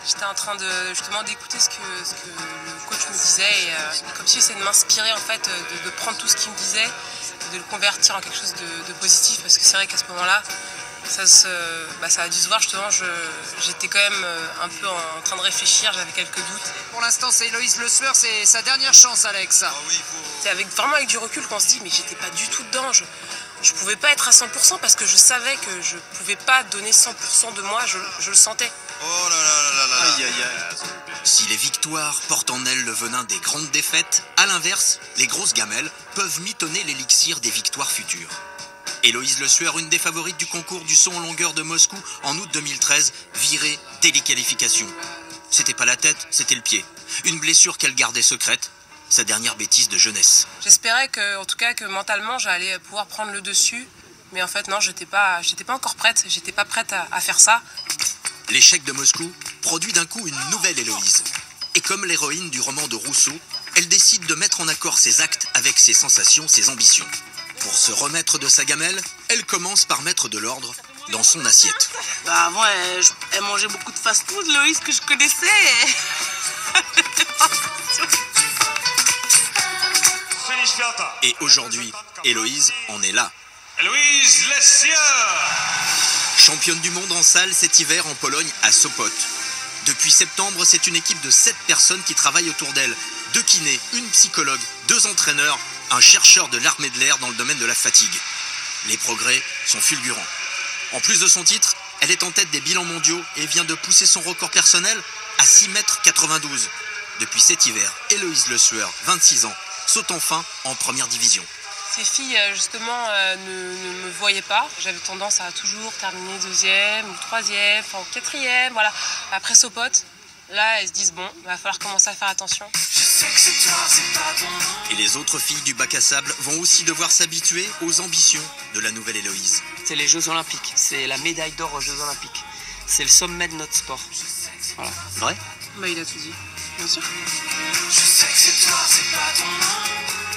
J'étais en train justement d'écouter ce que le coach me disait et comme si j'essayais de m'inspirer en fait, de prendre tout ce qu'il me disait et de le convertir en quelque chose de positif, parce que c'est vrai qu'à ce moment-là, ça a dû se voir justement, j'étais quand même un peu en train de réfléchir, j'avais quelques doutes. Pour l'instant, c'est Héloïse Le Sueur, c'est sa dernière chance, Alex. C'est vraiment avec du recul qu'on se dit, mais j'étais pas du tout dedans, je pouvais pas être à 100% parce que je savais que je pouvais pas donner 100% de moi, je le sentais. Oh là là là là là. Aïe, aïe, aïe. Si les victoires portent en elles le venin des grandes défaites, à l'inverse, les grosses gamelles peuvent mitonner l'élixir des victoires futures. Héloïse Le Sueur, une des favorites du concours du saut en longueur de Moscou en août 2013, virée dès les qualifications. C'était pas la tête, c'était le pied. Une blessure qu'elle gardait secrète, sa dernière bêtise de jeunesse. J'espérais en tout cas que mentalement j'allais pouvoir prendre le dessus, mais en fait non, j'étais pas encore prête, j'étais pas prête à faire ça. L'échec de Moscou produit d'un coup une nouvelle Héloïse. Et comme l'héroïne du roman de Rousseau, elle décide de mettre en accord ses actes avec ses sensations, ses ambitions. Pour se remettre de sa gamelle, elle commence par mettre de l'ordre dans son assiette. Avant, elle mangeait beaucoup de fast-food, Loïs, que je connaissais. Et aujourd'hui, Héloïse en est là. Héloïse Le Sueur. Championne du monde en salle cet hiver en Pologne à Sopot. Depuis septembre, c'est une équipe de 7 personnes qui travaillent autour d'elle. 2 kinés, une psychologue, 2 entraîneurs, un chercheur de l'armée de l'air dans le domaine de la fatigue. Les progrès sont fulgurants. En plus de son titre, elle est en tête des bilans mondiaux et vient de pousser son record personnel à 6,92 m. Depuis cet hiver, Héloïse Le Sueur, 26 ans, saute enfin en première division. Ces filles justement ne me voyaient pas. J'avais tendance à toujours terminer 2e ou 3e, enfin 4e, voilà. Après Sopot, là elles se disent bon, il va falloir commencer à faire attention. Et les autres filles du bac à sable vont aussi devoir s'habituer aux ambitions de la nouvelle Héloïse. C'est les Jeux Olympiques, c'est la médaille d'or aux Jeux Olympiques. C'est le sommet de notre sport. Voilà. Vrai ? Bah il a tout dit, bien sûr. Je sais que c'est toi, c'est pas ton nom.